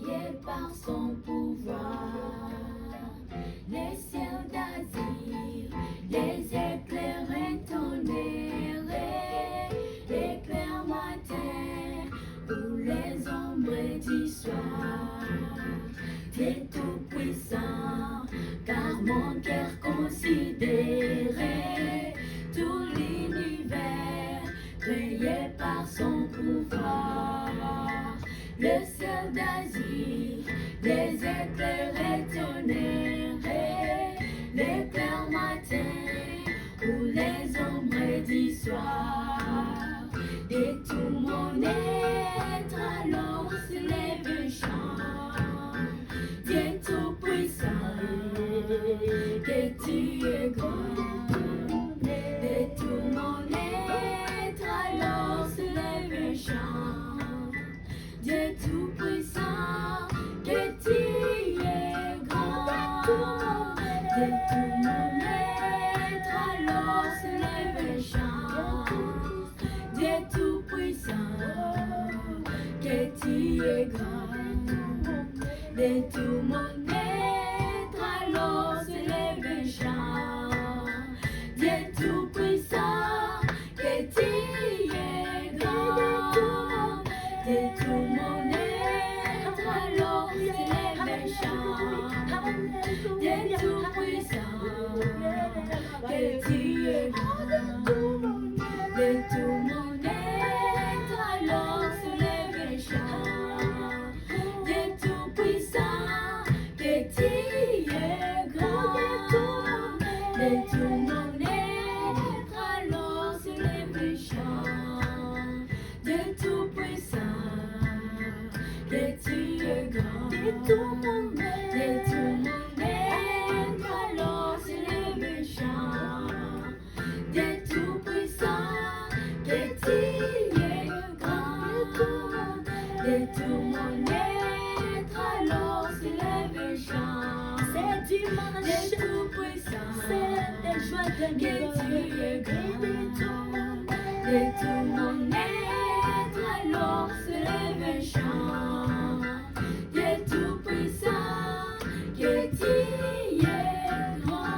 veillé par son pouvoir. Les cieux d'azur, les éclairs tonnerres, l'éclair matin ou les ombres du soir. T'es tout puissant, car mon cœur considéré tout l'univers, veillé par son pouvoir. Le ciel d'azur, les éclairs tonnerres, l'éclair matin ou les ombres du soir. Et tout mon être alors se lève un chant. Dieu tout puissant, que tu es grand. Et tout mon être alors se lève un chant. Dieu tout puissant, que tu es grand. De tout mon être alors se lève un chant. Dieu tout puissant, que tu es grand. De tout mon être alors se lève un chant. Dieu tout puissant, que tu es grand. De tout mon être alors se lève un chant. Dieu tout puissant, que tu es grand. De tout mon être alors se lève un chant. Dieu tout puissant, que tu es grand. De tout mon être alors se lève un chant. Dieu tout puissant, que tu es grand. De tout mon être alors se lève un chant. Dieu tout puissant, que tu es grand. De tout mon être alors se lève un chant. C'est dimanche, Dieu tout puissant, c'est des joies de que tu es grand. De tout mon être alors se lève un chant. Dieu tout puissant, que tu es grand.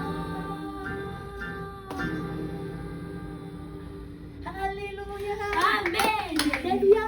Alléluia. Amen. Alléluia.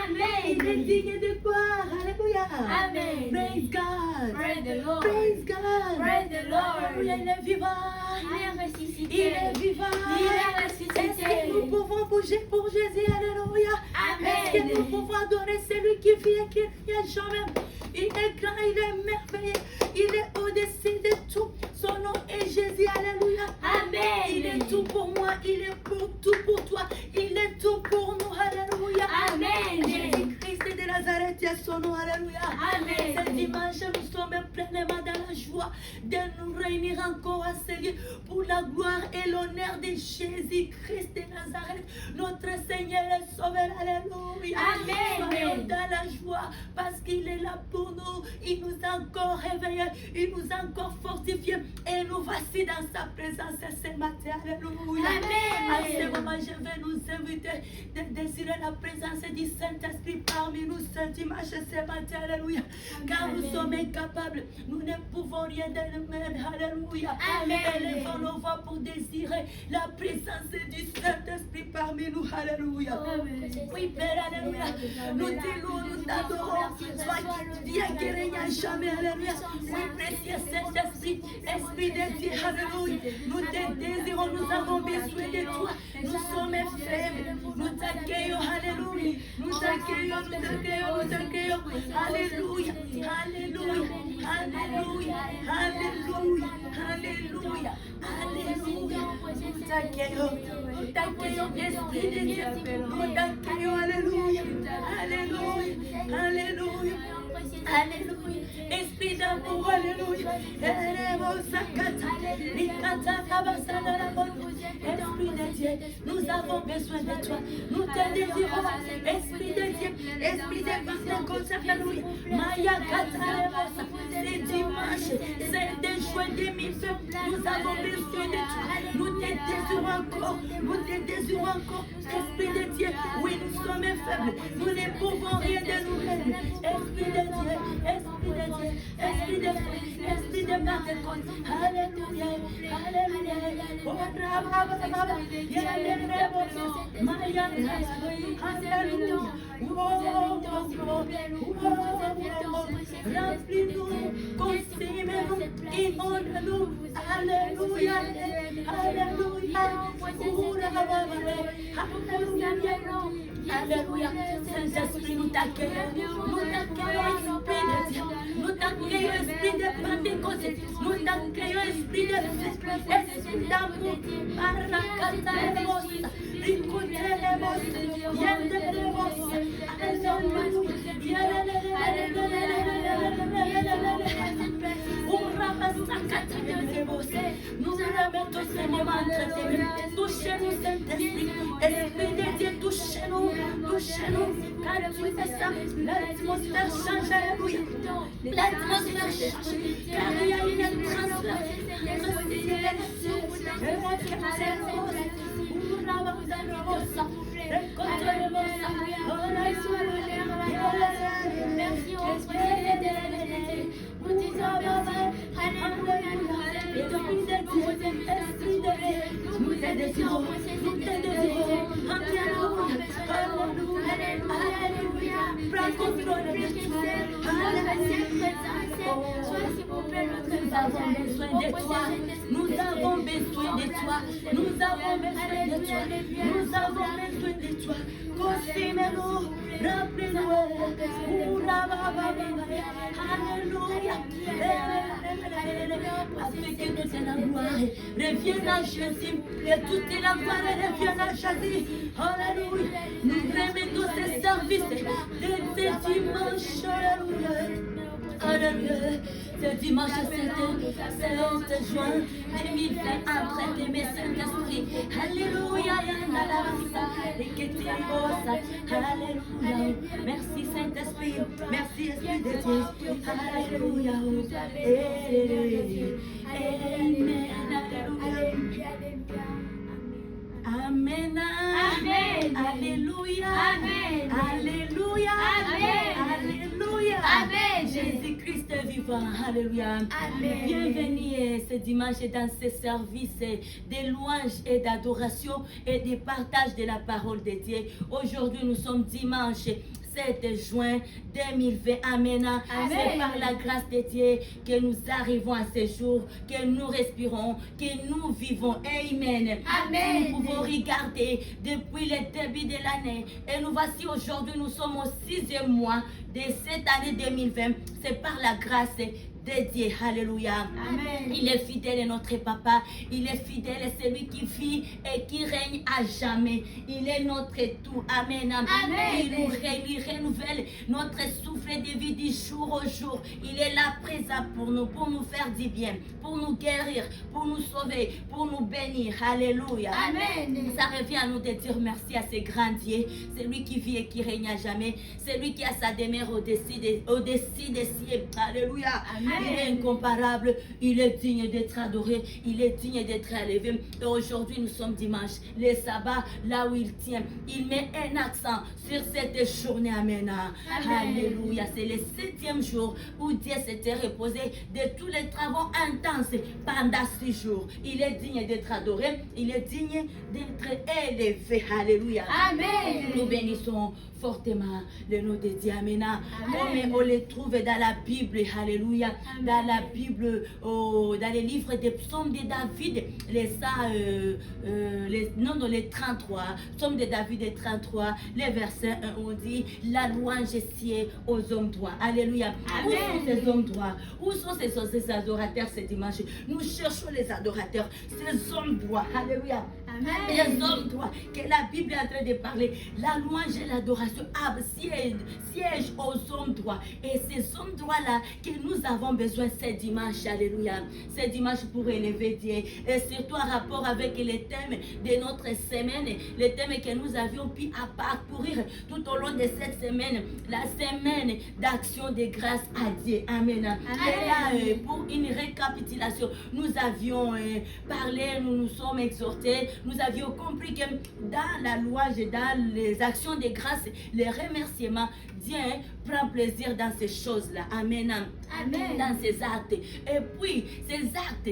Amen. Il est digne de gloire. Alléluia. Amen. Praise God. Praise the Lord. Praise God. Praise the Lord. Alléluia, il est vivant. Il est ressuscité. Il est vivant. Il est Est-ce que ressuscité. nous pouvons bouger pour Jésus? Alléluia. Amen. Est-ce que nous pouvons adorer celui qui vit et qui n'y a jamais? Il est grand, il est merveilleux. Il est au-dessus de tout. Son nom est Jésus. Alléluia. Amen. Il est tout pour moi. Il est tout pour toi. Il est tout pour nous. Alléluia. Amen. Jésus-Christ de Nazareth, il y a son nom. Alléluia. Amen. Ce dimanche, nous sommes pleinement dans la joie de nous réunir encore à Seigneur pour la gloire et l'honneur de Jésus-Christ de Nazareth, notre Seigneur et Sauveur. Alléluia. Amen. Soyons dans la joie parce qu'il est là pour nous. Il nous a encore réveillés, il nous a encore fortifiés et nous voici dans sa présence ce matin. Alléluia. Amen. À ce moment, je vais nous inviter de désirer la présence du Saint-Esprit parmi nous ce dimanche, ce matin. Alléluia. Car nous sommes incapables, nous ne pouvons rien de nous-mêmes. Alléluia. Amen. Élevons nos voix pour désirer la présence du Saint-Esprit parmi nous. Alléluia. Oui, Père, alléluia. Nous te louons, nous t'adorons. Sois Dieu qui règne à jamais. Alléluia. Oui, précieux Saint-Esprit, Esprit de Dieu. Alléluia. Nous te désirons, nous avons besoin de toi. Nous sommes faibles. Nous t'accueillons. Alléluia. Nous t'accueillons, nous t'accueillons, nous t'accueillons. Alléluia. Alléluia. Alléluia. Alléluia. Alléluia. Alléluia. Nous t'accueillons. Nous t'accueillons, Esprit de Dieu. Nous t'accueillons. Alléluia. Alléluia. Alléluia. Alléluia. Esprit d'amour. Alléluia. Esprit de Dieu, nous avons besoin de toi. Nous te désirons. Esprit de Dieu, Esprit de Pentecôte. Alléluia. Maya Katalebosa. C'est dimanche. C'est des joies de mission. Nous avons besoin de toi. Nous te désirons encore. Nous te désirons encore. Esprit de Dieu, oui, nous sommes faibles. Nous ne pouvons rien de nous-mêmes. Esprit de Dieu, esprit de feu, esprit de Pentecôte. Alléluia, alléluia. Oh, remplis-nous, consume-nous, inonde-nous. Alléluia, alléluia. Alléluia. Saint-Esprit, nous t'accueillons. Nous t'accueillons, Esprit de Dieu. Nous t'accueillons, Esprit de Pentecôte. Nous t'accueillons, Esprit de feu, Esprit d'amour. Paracatalémos, Ricotélémos, Yéndélémos. Nous remettons ces moments entre tes mains. Touchez-nous, Saint-Esprit. Esprit de Dieu, touchez-nous, touchez-nous. Car tu fais ça, l'atmosphère change, alléluia. L'atmosphère change, car il y a une transformation. Merci au nous t'aidons, nous t'aidons, alléluia, prends contrôle de tout, nous avons besoin de toi, nous avons besoin de toi, nous avons besoin de toi, nous avons besoin de toi, consume-nous, remplis-nous, alléluia, parce que toute la gloire revient à Jésus, et toute la gloire revient à Jésus, alléluia, nous remettons ces services de ce dimanche, alléluia. Alléluia. Ce dimanche 7 juin 2020, entre tes mains, Saint-Esprit. Alléluia. Alléluia. Merci Saint-Esprit. Merci Esprit de Dieu. Alléluia. Amen. Amen. Alléluia. Amen. Alléluia. Amen. Alléluia. Amen. Jésus-Christ vivant. Alléluia. Amen. Bienvenue ce dimanche dans ce service de louange et d'adoration et de partage de la parole de Dieu. Aujourd'hui, nous sommes dimanche 7 juin 2020. Amen. C'est par la grâce de Dieu que nous arrivons à ce jour, que nous respirons, que nous vivons. Amen. Amen. Nous pouvons regarder depuis le début de l'année. Et nous voici aujourd'hui, nous sommes au 6e mois de cette année 2020. C'est par la grâce de Dieu. Alléluia. Amen. Il est fidèle, notre papa. Il est fidèle, celui qui vit et qui règne à jamais. Il est notre tout. Amen. Amen. Il nous renouvelle notre souffle de vie du jour au jour. Il est là présent pour nous faire du bien, pour nous guérir, pour nous sauver, pour nous bénir. Alléluia. Amen. Ça revient à nous de dire merci à ce grand Dieu, celui qui vit et qui règne à jamais, celui qui a sa demeure au-dessus des cieux. Alléluia. Amen. Il est incomparable, il est digne d'être adoré, il est digne d'être élevé. Et aujourd'hui, nous sommes dimanche, le sabbat, là où il tient, il met un accent sur cette journée. Amen. Alléluia. C'est le 7e jour où Dieu s'était reposé de tous les travaux intenses pendant 6 jours. Il est digne d'être adoré, il est digne d'être élevé. Alléluia. Amen. Nous bénissons fortement le nom de Dieu. Amen. Comme on le trouve dans la Bible. Alléluia. Dans la Bible, dans les livres des psaumes de David, les 33, psaume de David les 33, les versets 1, on dit la louange sied aux hommes droits. Alléluia. Amen. Où sont ces hommes droits? Où sont ces adorateurs ce dimanche? Nous cherchons les adorateurs, ces hommes droits. Alléluia. Amen. Les hommes droits que la Bible est en train de parler. La louange et l'adoration siège aux hommes droits. Et ces hommes droits-là que nous avons besoin ce dimanche. Alléluia. Ce dimanche pour élever Dieu. Et surtout en rapport avec les thèmes de notre semaine. Les thèmes que nous avions pu parcourir tout au long de cette semaine. La semaine d'action de grâce à Dieu. Amen. Et là, pour une récapitulation, nous avions parlé, nous nous sommes exhortés, nous avions compris que dans la louange et dans les actions de grâce, les remerciements, Dieu prend plaisir dans ces choses-là. Amen. Amen. Dans ces actes. Et puis, ces actes,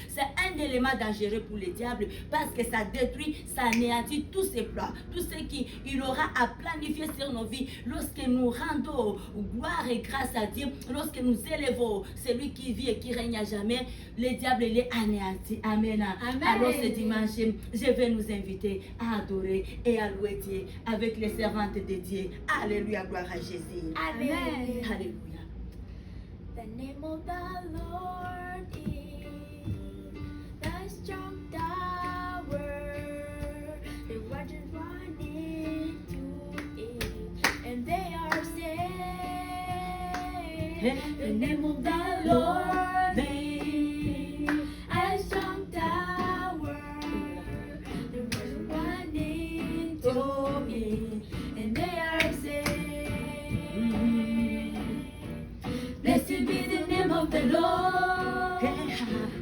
c'est un élément dangereux pour le diable parce que ça détruit, ça anéantit tous ses plans, tout ce qu'il aura à planifier sur nos vies. Lorsque nous rendons gloire et grâce à Dieu, lorsque nous élevons celui qui vit et qui règne à jamais, le diable il est anéanti. Amen. Amen. Alors ce dimanche, je vais nous inviter à adorer et à louer Dieu avec les servantes de Dieu. Alléluia, gloire à Jésus. Amen. Alléluia. The name of the Lord is the strong tower. The righteous run into it, and they are saved. The name of the Lord is a strong tower. The righteous run into it, and they are saved. Blessed be the name of the Lord.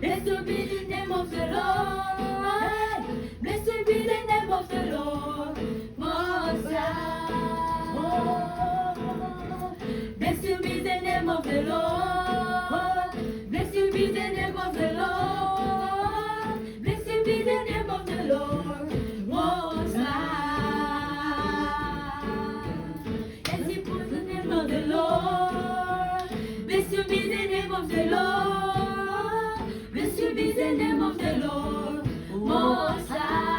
Blessed be the name of the Lord. Blessed be the name of the Lord. Most High. Blessed be the name of the Lord. Blessed be the name of the Lord. Blessed be the name of the Lord. Most High. Yes, he put the name of the Lord. Blessed be the name of the Lord. Blessed be the name of the Lord. Most High.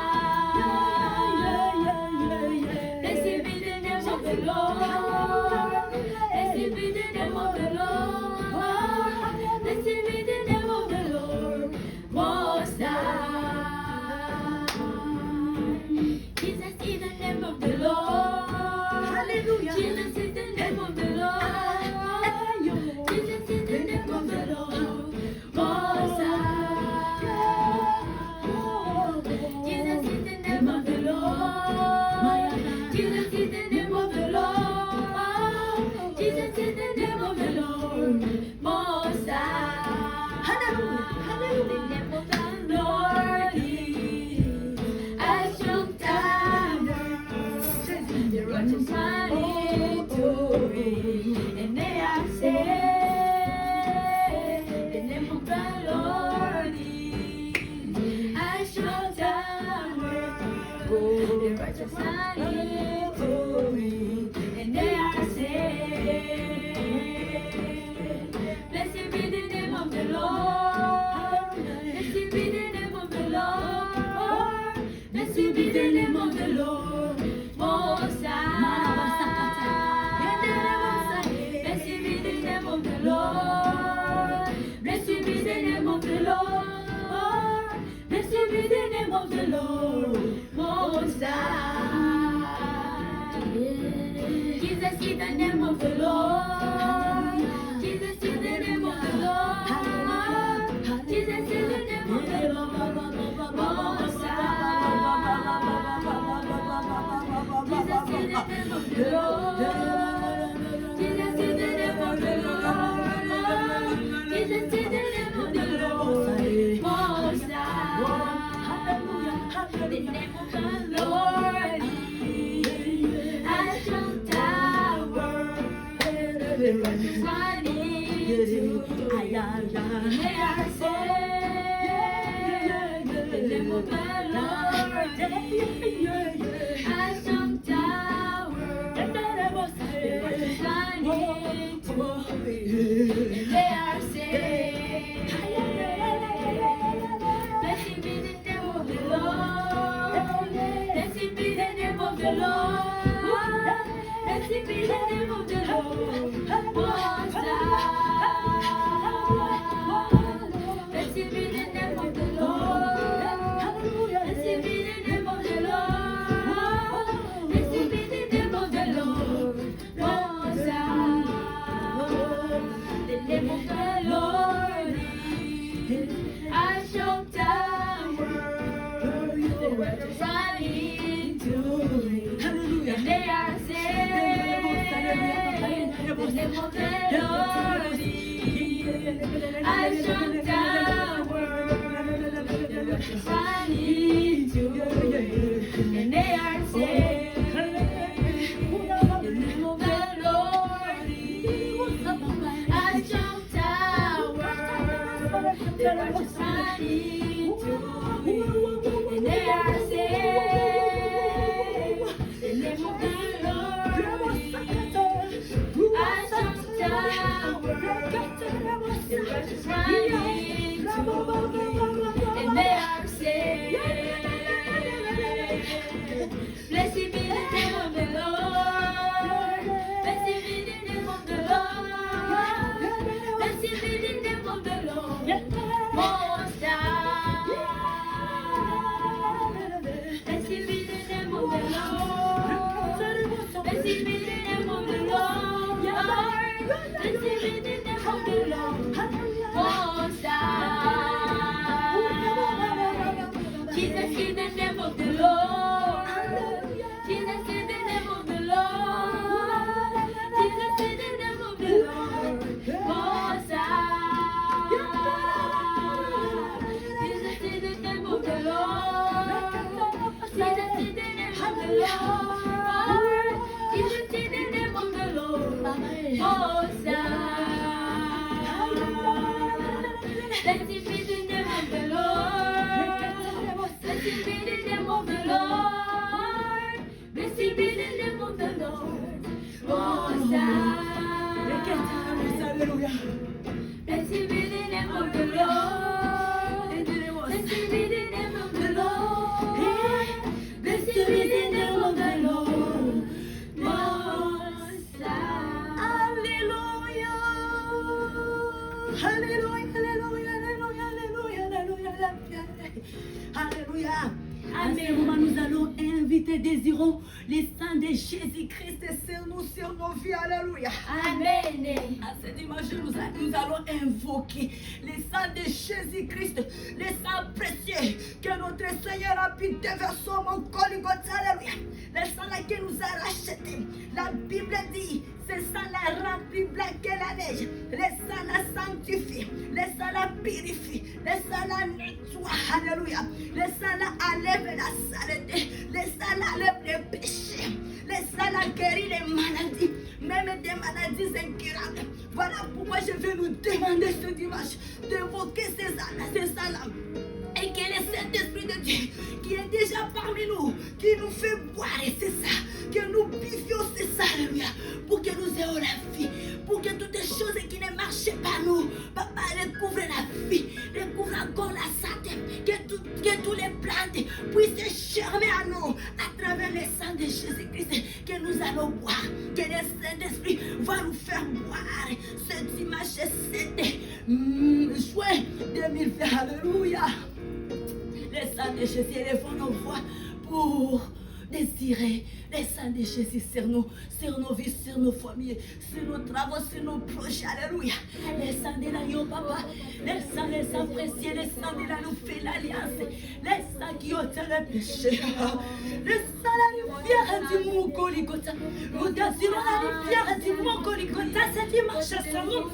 Blessed be the name of the Lord. Blessed be the name of the Lord. Blessed be the name of the Lord. Most High. Jesus is the name of the Lord. Hallelujah. Jesus is the name of the Lord. Jesus is the name of the Lord. Most High. Jesus is the name of the Lord. Jesus is the name of the Lord. Jesus is the name of the Lord. Most High. Hallelujah. The name of the Lord is a strong tower. The righteous run into it, and they are saved. The name of the Lord is a strong tower. The righteous run into it, and they are saved. Blessed be the name of the Lord. Blessed be the name of the Lord. Blessed be the name of the Lord. Most High. Blessed be the name of the Lord. Blessed be the name of the Lord. Blessed be the name of the Lord. Most High. Jesus is the name of the Lord. Jesus is the name of the Lord. Jesus is the name of the Lord. Most High. Jesus is the name of the Lord. Jesus is the name of the Lord. Jesus is the name of the Lord. Most High. The name of the Lord is a strong tower. The righteous run into it, they are saved. The name of the Lord is a strong tower. The righteous run into it, they are saved. Blessed be the name of the Lord. Blessed be the name of the Lord. Blessed be the name of the Lord. Most High. Blessed be the name of the Lord. Blessed be the name of the Lord. Blessed be the name of the Lord. Most High. The name of the Lord is a strong tower. The righteous run into it, and they are saved. The name of the Lord is a strong tower. The righteous run into precious running to me, and they are saved. The name of the Lord I shall tower. The precious running to me, and they are saved. Blessed be the name of the Lord. Blessed be the name of the Lord. Blessed be the name of the Lord. Most High. Blessed be the name of the Lord. Blessed be the name of the Lord. Blessed be the name of the Lord. Most High. Jesus is the name of the Lord. Jesus is the name of the Lord. Jesus is the name of the Lord. Most High. Jesus is the name of the Lord. Jesus is the name of the Lord. Jesus is the name of the Lord. Most High. Blessed be the name of the Lord. Blessed be the name of the Lord. Blessed be the name of the Lord. Most High. Blessed be the name of the Lord. Blessed be the name of the Lord. Blessed be the name of the Lord. Most High. Hallelujah. Hallelujah. Hallelujah. Hallelujah. Hallelujah. Hallelujah. Alléluia. À ce moment, nous allons inviter, désirons les saints de Jésus-Christ sur nous, sur nos vies. Alléluia. Amen. À ce dimanche, nous allons invoquer les saints de Jésus-Christ, les saints précieux que notre Seigneur a pu déverser au mont Golgotha. Alléluia. Les saints qui nous a rachetés. La Bible dit, ces saints la rendent plus blanc que la neige. Les saints la sanctifient. Les saints la purifient. Les saints la nettoient. Alléluia. Les saints la enlèvent la saleté. Les saints la enlèvent les péchés. Les saints la guérissent les maladies. Même des maladies incurables. Voilà pourquoi je vais nous demander ce dimanche d'évoquer ces saints-là. Et que le Saint-Esprit de Dieu, qui est déjà parmi nous, qui nous fait boire, c'est ça, que nous buvions, c'est ça, alléluia, pour que nous ayons la vie, pour que toutes les choses qui ne marchaient pas nous, papa, recouvre la vie, recouvre encore la santé, que tous les plantes puissent germer à nous, à travers le sang de Jésus-Christ, que nous allons boire, que le Saint-Esprit va nous faire boire ce dimanche 7 juin 2020, alléluia. Les saints de Jésus, élevons nos voix pour désirer les saints de Jésus sur nos vies, sur nos familles, sur nos travaux, sur nos projets. Alléluia. Les saints de l'agneau, papa. Les saints précieux, les saints de la nouvelle alliance. Les saints qui ôtent le péché. Les saints la rivière du mont Golgotha. Nous désirons la rivière du mont Golgotha. C'est dimanche sur nous,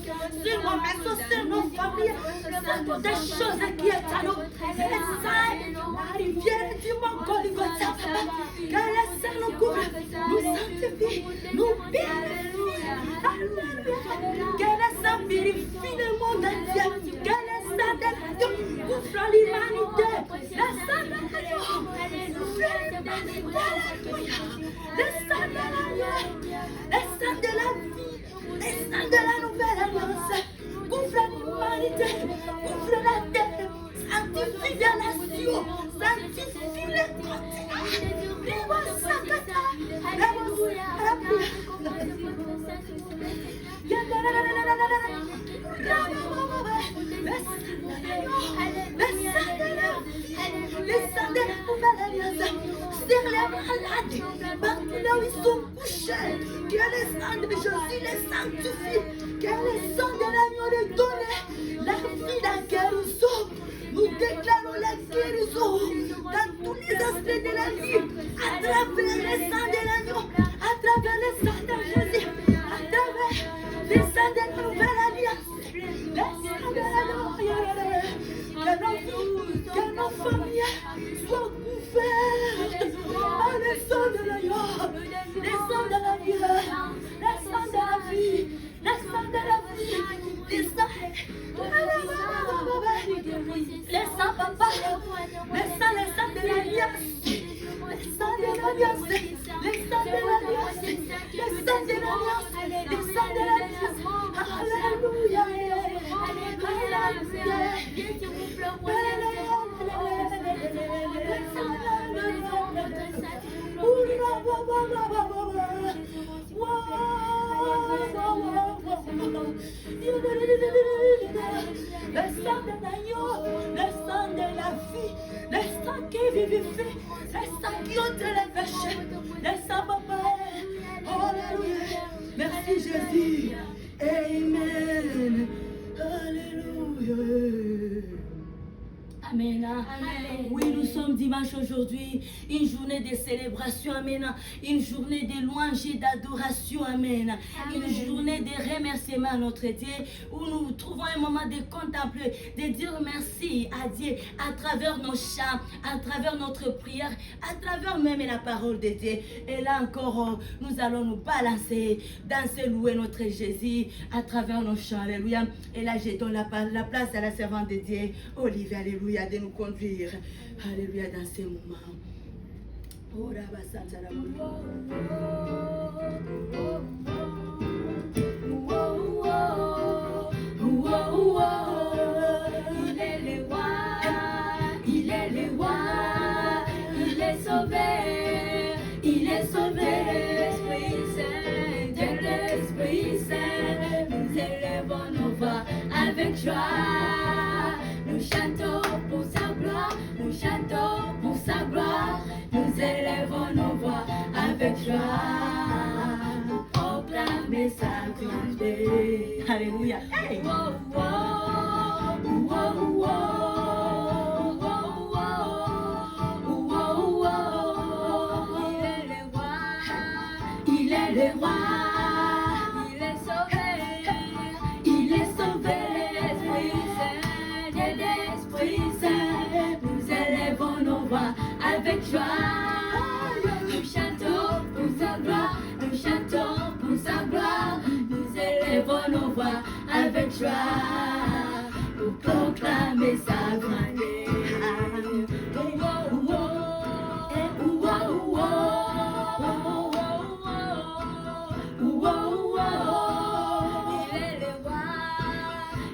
sur nos maisons, sur nos familles, sur toutes les choses qui est à nous. Les saints, la rivière du mont Golgotha, papa. Que les saints nous couvrent, nous sanctifient, nous purifient. Alléluia. Que les saints purifient le monde entier. Que les saints de Dieu couvrent l'humanité. Les saints de Dieu couvrent l'humanité. Les saints de l'agneau, les saints de la vie, les saints de la nouvelle alliance. Couvrent l'humanité, couvrent la terre. Sanctifie la nation, sanctifie les continents. Les saints de la nouvelle alliance, sur les malades, partout là où ils sont couchés, que les saints de Jésus les sanctifient, que les saints de l'agneau les donnent la vie, la guérison. Nous déclarons la guérison dans tous les aspects de la vie, à travers les sangs de l'agneau, à travers les sangs de Jésus, à travers les sangs de la nouvelle alliance, les sangs de l'agneau. Que nos familles soient couvertes par les sangs de l'agneau, les sangs de la vie, les sangs de la vie, les sangs Viens s'il vous plaît, moi, le sang de l'agneau, le sang de la vie, le sang qui vivifie, le sang qui ôte les péchés, le sang papa. Alléluia. Merci Jésus. Amen. Alléluia. Amen. Amen. Oui, nous sommes dimanche aujourd'hui, une journée de célébration, amen. Une journée de louange et d'adoration, amen. Une journée de remerciement à notre Dieu, où nous trouvons un moment de contempler, de dire merci à Dieu à travers nos chants, à travers notre prière, à travers même la parole de Dieu. Et là encore, nous allons nous balancer, danser, louer notre Jésus à travers nos chants, alléluia. Et là, je donne la place à la servante de Dieu, Olivier, alléluia, de nous conduire, alléluia, dans ces moments. Oh, il est le roi, il est le roi, il est sauvé, il est sauvé, l'Esprit Saint, de l'Esprit Saint, nous élevons nos voix avec joie, nous chantons pour sa gloire, nous chantons pour sa gloire, nous élevons nos voix avec joie, pour proclamer sa grandeur. Alléluia. Hey. Wow, wow, wow, wow, wow, wow, wow. Il est le roi, il est le roi, il est sauvé, il est sauvé, l'Esprit Saint, de l'Esprit Saint, nous élevons nos voix avec joie, nous chantons pour sa gloire, nous chantons pour sa gloire, nous élevons nos voix avec joie, pour proclamer sa grandeur.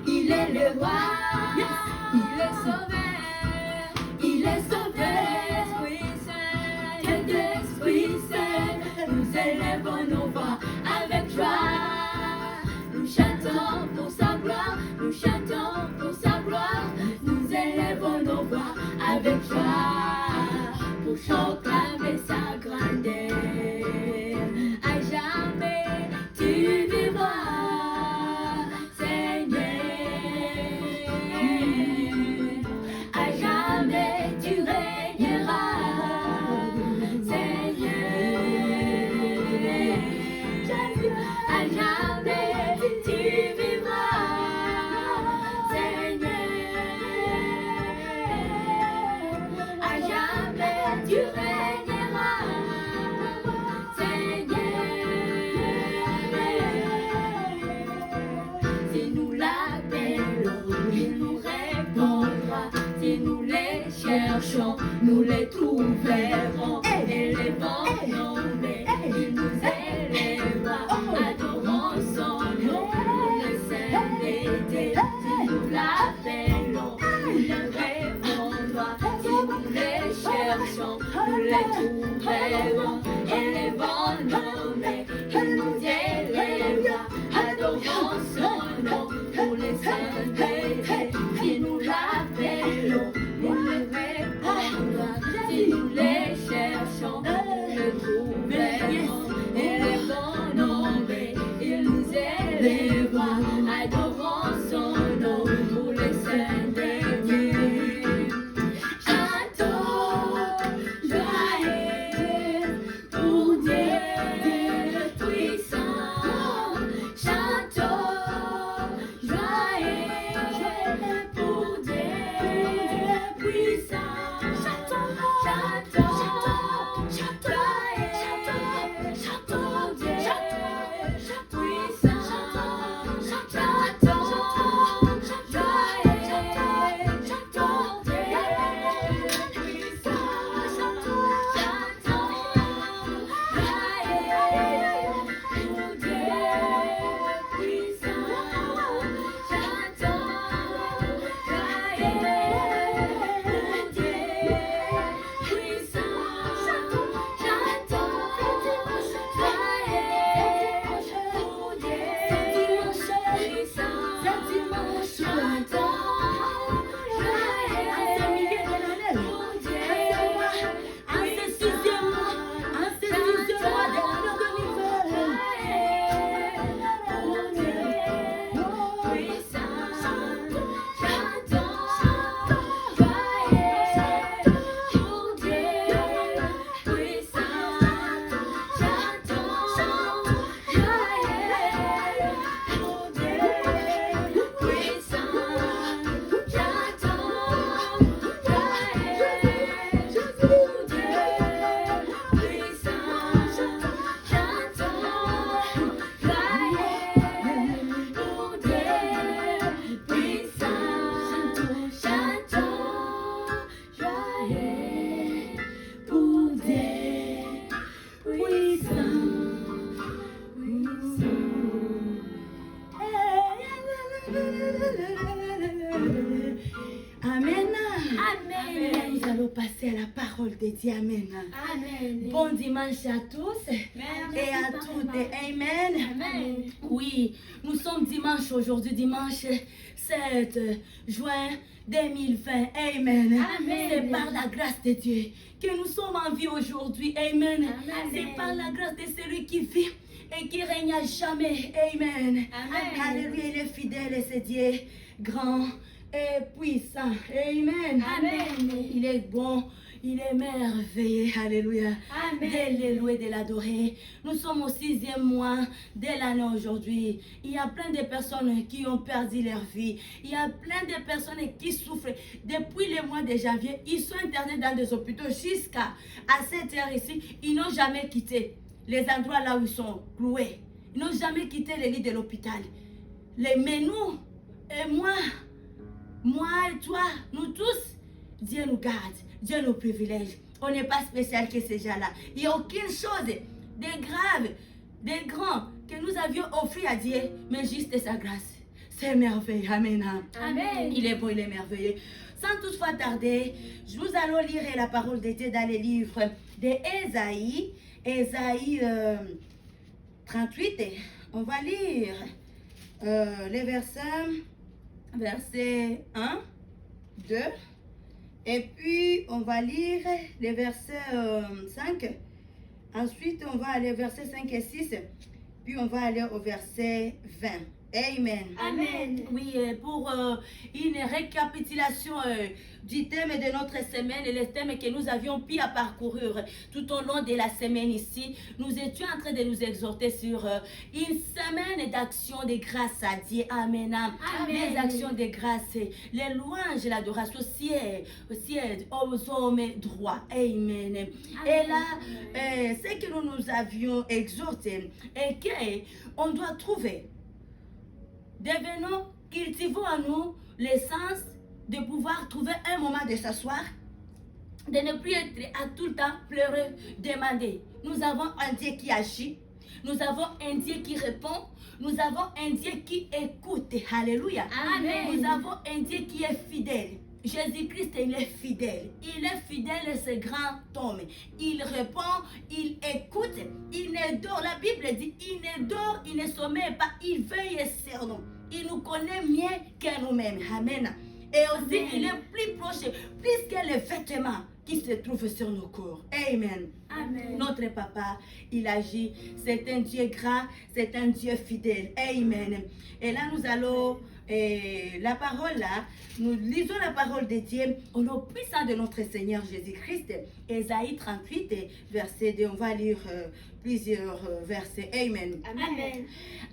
Il est le roi, il est sauvé, il est sauvé, l'Esprit Saint, de l'Esprit Saint, nous élevons nos voix avec joie, nous chantons pour sa gloire, nous chantons pour sa gloire, nous élevons nos voix avec joie, pour proclamer sa grandeur, à jamais tu vivras. Nous les trouverons, élevons nos mains, il nous élèvera, adorons son nom, le Saint d'été, si nous l'appelons, nous les répondra, si nous les cherchons, nous les trouverons, élevons nos mains, il nous élèvera, adorons son nom, pour les saints d'été, si nous l'appelons, nous les répondra, si nous les cherchons, nous les trouverons, élevons nos mains, il nous élèvera, adorons son nom, pour les saints de Dieu. Chantons, joyeux, pour Dieu puissant, chantons, joyeux, pour Dieu puissant. Amen. Amen. Nous allons passer à la parole de Dieu. Amen. Amen. Bon dimanche à tous et à toutes. Amen. Amen. Oui, nous sommes dimanche aujourd'hui, dimanche 7 juin 2020. Amen. Amen. C'est par la grâce de Dieu que nous sommes en vie aujourd'hui. Amen. Amen. C'est par la grâce de celui qui vit et qui règne à jamais. Amen. Amen. Alléluia, il est fidèle et c'est Dieu grand et puissant. Amen. Amen. Il est bon, il est merveilleux. Alléluia. Amen. De le louer, de l'adorer. Nous sommes au 6e mois de l'année aujourd'hui. Il y a plein de personnes qui ont perdu leur vie. Il y a plein de personnes qui souffrent. Depuis le mois de janvier, ils sont internés dans des hôpitaux jusqu'à cette heure ici. Ils n'ont jamais quitté les endroits là où ils sont cloués. Ils n'ont jamais quitté les lits de l'hôpital. Mais nous, et moi et toi, nous tous, Dieu nous garde, Dieu nous privilège. On n'est pas spécial que ces gens-là. Il n'y a aucune chose de grave, de grand que nous avions offert à Dieu, mais juste sa grâce. C'est merveilleux. Amen. Amen. Il est bon, il est merveilleux. Sans toutefois tarder, nous allons lire la parole de Dieu dans les livres d'Ésaïe. Ésaïe 38. On va lire les versets 1, 2. Et puis, on va lire les versets 5. Ensuite, on va aller au verset 5 et 6. Puis, on va aller au verset 20. Amen. Amen. Oui, pour une récapitulation du thème de notre semaine et les thèmes que nous avions pu à parcourir tout au long de la semaine ici, nous étions en train de nous exhorter sur une semaine d'action de grâce à Dieu. Amen. Amen. Les actions de grâce, les louanges, l'adoration sied aux hommes droits. Amen. Et là, ce que nous avions exhorté est qu'on doit trouver, devenons, cultivons en nous l'essence de pouvoir trouver un moment de s'asseoir, de ne plus être à tout le temps pleureux, demander. Nous avons un Dieu qui agit, nous avons un Dieu qui répond, nous avons un Dieu qui écoute. Alléluia. Amen. Nous avons un Dieu qui est fidèle. Jésus-Christ, il est fidèle. Il est fidèle, ce grand homme. Il répond, il écoute, il ne dort. La Bible dit, il ne dort, il ne sommeille pas, il veille sur nous. Il nous connaît mieux que nous-mêmes. Amen. Et aussi, Amen. il est plus proche, plus que les vêtements qui se trouvent sur nos corps. Amen. Amen. Notre papa, il agit. C'est un Dieu grand, c'est un Dieu fidèle. Amen. Et là, nous allons, la parole là, nous lisons la parole de Dieu au nom puissant de notre Seigneur Jésus-Christ. Ésaïe 38, verset 2. On va lire plusieurs versets. Amen. Amen.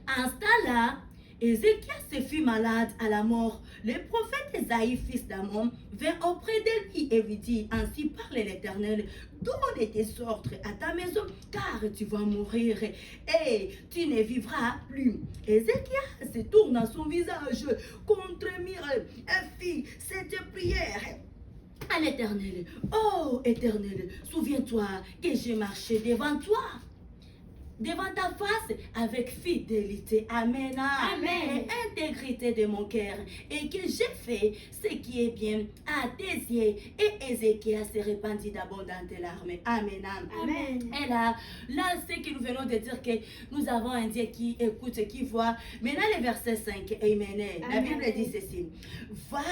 En ce temps-là, Ézéchias fut malade à la mort. Le prophète Ésaïe, fils d'Amon, vint auprès de lui et lui dit, ainsi parle l'Éternel, donne tes sortes à ta maison, car tu vas mourir et tu ne vivras plus. Ézéchias se tourna son visage contre Mire et fit cette prière à l'Éternel. Oh Éternel, souviens-toi que j'ai marché devant toi, devant ta face avec fidélité, amen, Amen. et intégrité de mon cœur, et que j'ai fait ce qui est bien à tes yeux. Et Ézéchias se répandit d'abondantes larmes, amen. Amen. Et là, c'est que nous venons de dire que nous avons un Dieu qui écoute, qui voit. Maintenant, le verset 5, amen. La Amen. Bible dit ceci, va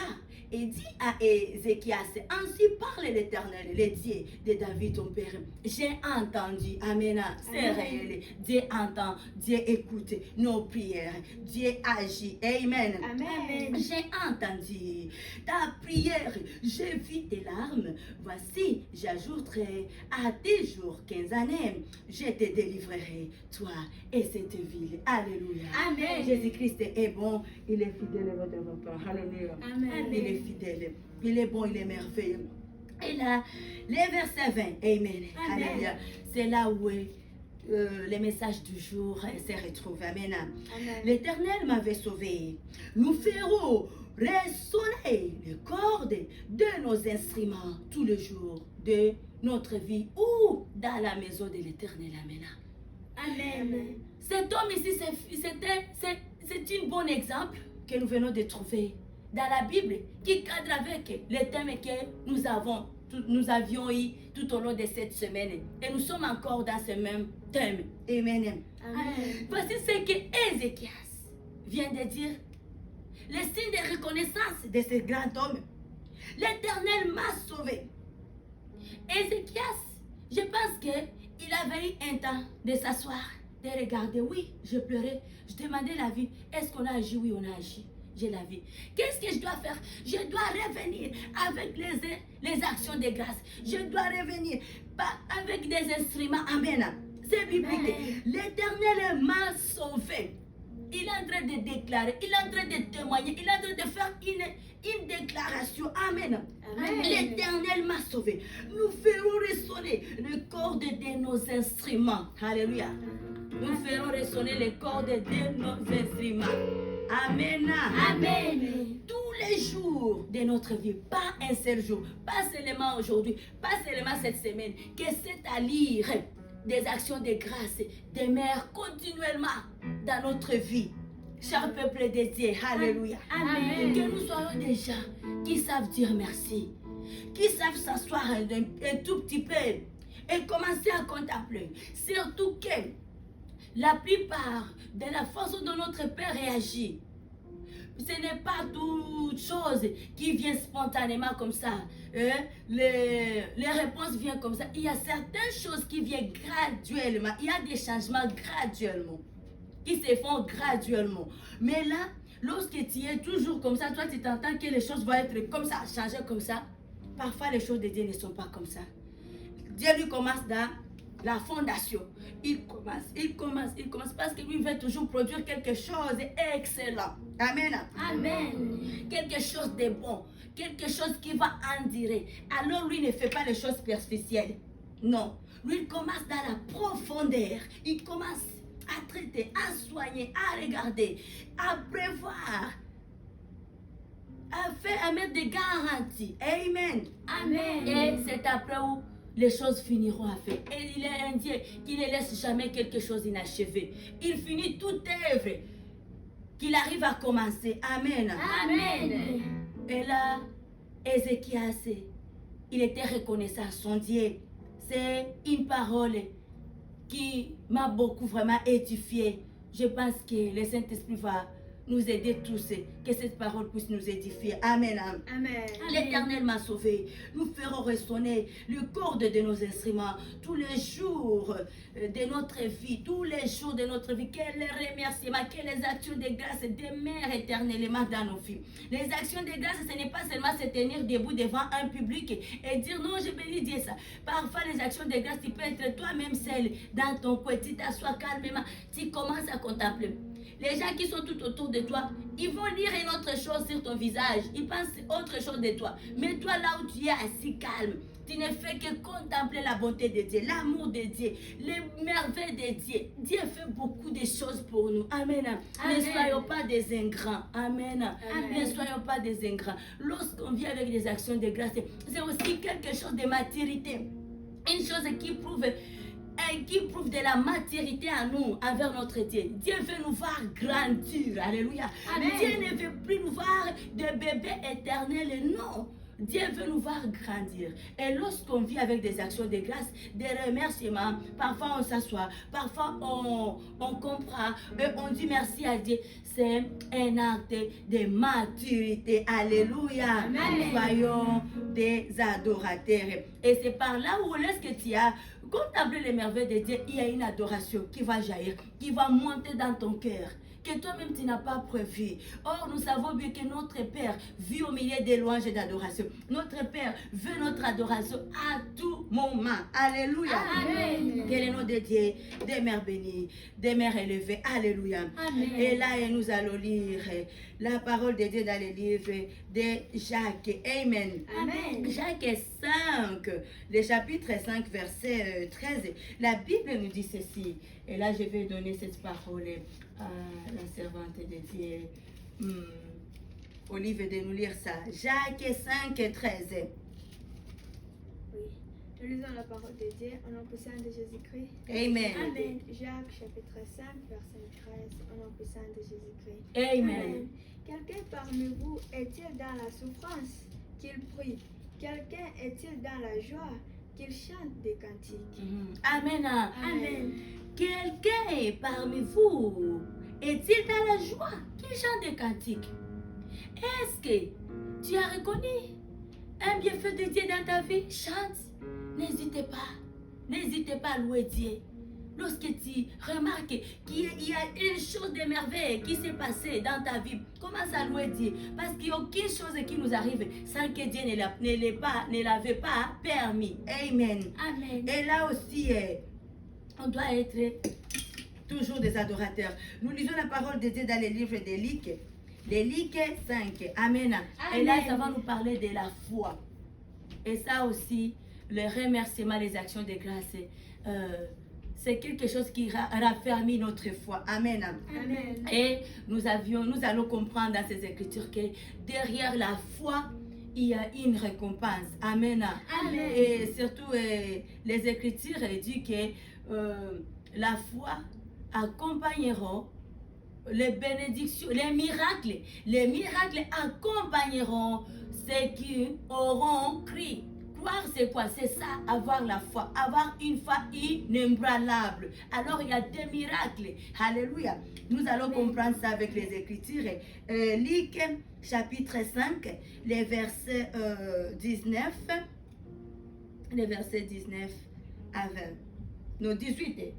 et dis à Ézéchias, ainsi parle l'Éternel, le Dieu de David ton père. J'ai entendu, amen, c'est Amen. réel. Dieu entend, Dieu écoute nos prières, Dieu agit, amen. Amen. J'ai entendu ta prière, j'ai vu tes larmes. Voici, j'ajouterai à tes jours 15 années. Je te délivrerai, toi et cette ville. Alléluia. Amen. Jésus-Christ est bon, il est fidèle, votre papa. Alléluia. Amen. Il est fidèle, il est bon, il est merveilleux. Et là, les versets 20, amen. Amen. Alléluia. C'est là où le message du jour se retrouve. Amen. Amen. L'Éternel m'avait sauvé. Nous ferons résonner les cordes de nos instruments tous les jours de notre vie ou dans la maison de l'Éternel. Amen. Amen. Cet homme ici, c'est un bon exemple que nous venons de trouver dans la Bible qui cadre avec les thèmes que nous avions eu tout au long de cette semaine. Et nous sommes encore dans ce même thème. Amen. Amen. Voici ce que Ézéchias vient de dire. Le signe de reconnaissance de ce grand homme. L'Éternel m'a sauvé. Ézéchias, je pense qu'il avait eu un temps de s'asseoir, de regarder. Oui, je pleurais. Je demandais la vie. Est-ce qu'on a agi? Oui, on a agi. J'ai la vie. Qu'est-ce que je dois faire? Je dois revenir avec les actions de grâce. Je dois revenir avec des instruments. Amen. C'est biblique. L'Éternel m'a sauvé. Il est en train de déclarer, il est en train de témoigner, il est en train de faire une déclaration. Amen. Amen. L'Éternel m'a sauvé. Nous ferons résonner le cordes de nos instruments. Alléluia. Nous ferons résonner les cordes de nos instruments. Amen. Amen. Tous les jours de notre vie, pas un seul jour, pas seulement aujourd'hui, pas seulement cette semaine, que c'est à lire des actions de grâce demeurent continuellement dans notre vie. Cher peuple de Dieu, alléluia. Amen. Que nous soyons des gens qui savent dire merci, qui savent s'asseoir un tout petit peu et commencer à contempler. Surtout que la plupart de la façon dont notre Père réagit, ce n'est pas toute chose qui vient spontanément comme ça. Les réponses viennent comme ça. Il y a certaines choses qui viennent graduellement. Il y a des changements graduellement, qui se font graduellement. Mais là, lorsque tu es toujours comme ça, toi tu t'entends que les choses vont être comme ça, changer comme ça. Parfois les choses de Dieu ne sont pas comme ça. Dieu lui commence dans la fondation. Il commence parce que lui veut toujours produire quelque chose d'excellent. Amen. Amen. Quelque chose de bon, quelque chose qui va en dire. Alors lui ne fait pas les choses superficielles. Non. Lui il commence dans la profondeur. Il commence à traiter, à soigner, à regarder, à prévoir, à mettre des garanties. Amen. Amen. Et c'est après où les choses finiront à faire. Et il est un Dieu qui ne laisse jamais quelque chose inachevé. Il finit toute œuvre qu'il arrive à commencer. Amen. Amen. Et là, Ézéchias, il était reconnaissant à son Dieu. C'est une parole qui m'a beaucoup vraiment édifié. Je pense que le Saint-Esprit va nous aider tous, que cette parole puisse nous édifier. Amen. Amen. L'Éternel m'a sauvé. Nous ferons résonner le corde de nos instruments tous les jours de notre vie, tous les jours de notre vie. Quel remerciement, quelles actions de grâce demeurent éternellement dans nos vies. Les actions de grâce, ce n'est pas seulement se tenir debout devant un public et dire non, je bénis Dieu ça. Parfois, les actions de grâce, tu peux être toi-même seul dans ton coin. Tu t'assois calmement, tu commences à contempler. Les gens qui sont tout autour de toi, ils vont lire une autre chose sur ton visage. Ils pensent autre chose de toi. Mais toi, là où tu es assis calme, tu ne fais que contempler la bonté de Dieu, l'amour de Dieu, les merveilles de Dieu. Dieu fait beaucoup de choses pour nous. Amen. Amen. Ne soyons pas des ingrats. Amen. Amen. Ne soyons pas des ingrats. Lorsqu'on vit avec des actions de grâce, c'est aussi quelque chose de maturité. Une chose qui prouve de la maturité à nous, envers notre Dieu. Dieu veut nous voir grandir. Alléluia. Amen. Dieu ne veut plus nous voir de bébés éternels. Non. Dieu veut nous voir grandir. Et lorsqu'on vit avec des actions de grâce, des remerciements, parfois on s'assoit, parfois on comprend, et on dit merci à Dieu. C'est un acte de maturité. Alléluia. Amen. Soyons des adorateurs. Et c'est par là où lorsque tu as contemplé les merveilles de Dieu, il y a une adoration qui va jaillir, qui va monter dans ton cœur, que toi-même tu n'as pas prévu. Or, nous savons bien que notre Père vit au milieu des louanges et d'adoration. Notre Père veut notre adoration à tout moment. Alléluia. Amen. Que le nom de Dieu demeure béni, demeure élevé. Alléluia. Amen. Et là, nous allons lire la parole de Dieu dans le livre de Jacques. Amen. Amen. Jacques 5, le chapitre 5, verset 13. La Bible nous dit ceci. Et là, je vais donner cette parole à la servante de Dieu, Olive, de nous lire ça. Jacques 5, 13. Oui. Nous lisons la parole de Dieu au nom puissant de Jésus-Christ. Amen. Amen. Jacques chapitre 5, verset 13, au nom puissant de Jésus-Christ. Amen. Quel Quelqu'un parmi vous est-il dans la souffrance? Qu'il prie. Quelqu'un est-il dans la joie? Qu'il chante des cantiques. Amen. Amen. Quelqu'un est parmi vous est-il dans la joie? Qu'il chante des cantiques. Est-ce que tu as reconnu un bienfait de Dieu dans ta vie? Chante. N'hésitez pas à louer Dieu. Lorsque tu remarques qu'il y a une chose de merveille qui s'est passée dans ta vie, commence à louer Dieu. Parce qu'il n'y a aucune chose qui nous arrive sans que Dieu ne l'avait pas permis. Amen. Amen. Et là aussi, on doit être toujours des adorateurs. Nous lisons la parole de Dieu dans les livres de Luc. Les Luc 5. Amen. Et là, ça va nous parler de la foi. Et ça aussi, le remerciement, les actions de grâce, c'est quelque chose qui raffermit notre foi. Amen. Amen. Et nous allons comprendre dans ces écritures que derrière la foi, il y a une récompense. Amen. Amen. Et surtout, les écritures disent que la foi accompagneront les bénédictions, les miracles. Les miracles accompagneront ceux qui auront cru. Croire, c'est quoi? C'est ça, avoir la foi. Avoir une foi inébranlable. Alors, il y a des miracles. Alléluia. Nous allons comprendre ça avec les Écritures. Luc, chapitre 5, les versets 19. Les versets 19 à 20. Non, 18.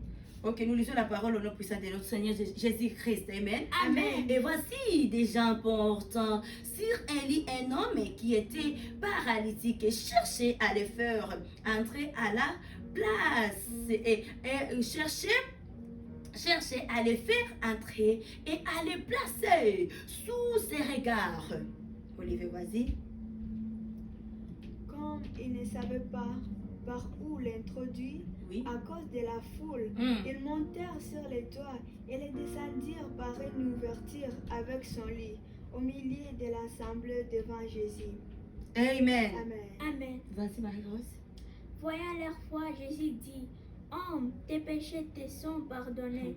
Ok, nous lisons la parole au nom puissant de notre Seigneur Jésus-Christ. Amen. Amen. Et voici des gens portant sur un lit un homme qui était paralytique et cherchait à le faire entrer à la place. Et cherchait à le faire entrer et à le placer sous ses regards. Olivier, vas-y. Comme ils ne savaient pas par où l'introduire, Oui. à cause de la foule, ils montèrent sur les toits et les descendirent par une ouverture avec son lit, au milieu de l'assemblée devant Jésus. Amen. Amen. Amen. Vas-y, Marie-Rose. Voyant leur foi, Jésus dit, homme, tes péchés te sont pardonnés.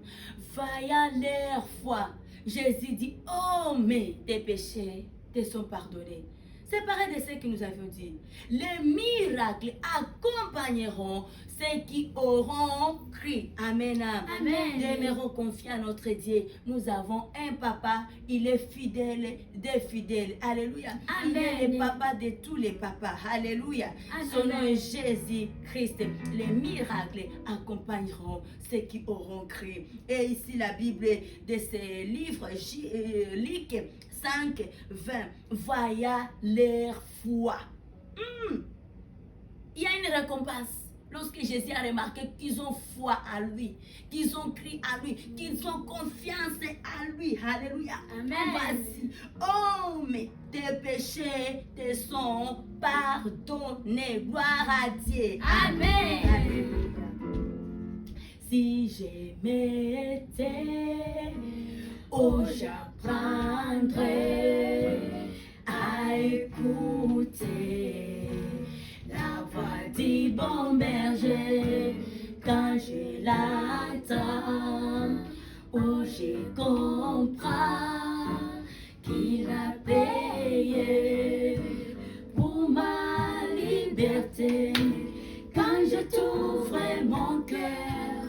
Voyant leur foi, Jésus dit, oh, mais tes péchés te sont pardonnés. C'est pareil de ce que nous avions dit. Les miracles accompagneront ceux qui auront cru. Amen. Amen. Demeurons confiants à notre Dieu. Nous avons un papa, il est fidèle des fidèles. Alléluia. Amen. Il est le papa de tous les papas. Alléluia. Amen. Son nom est Jésus-Christ. Les miracles accompagneront ceux qui auront cru. Et ici, la Bible de ce livre, Luc 5, 20. Voyant leur foi. Il y a une récompense. Lorsque Jésus a remarqué qu'ils ont foi à lui, qu'ils ont cru à lui, qu'ils ont confiance à lui. Alléluia. Amen. Vas-y. Oh, mais tes péchés te sont pardonnés. Gloire à Dieu. Amen. Alléluia. Si j'aimais, oh, j'apprendrai à écouter la voix du bon berger quand je l'attends. Oh, je comprends qu'il a payé pour ma liberté. Quand je t'ouvre mon cœur,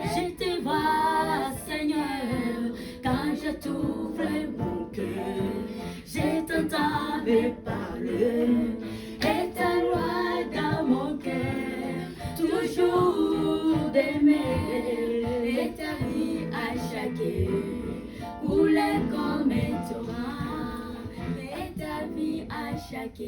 je te vois, Seigneur. Quand je t'ouvre mon cœur, je t'entends parler. Et ta loi dans mon cœur, toujours d'aimer. Et ta vie à chaque couleur comme un torrent. Et ta vie à chaque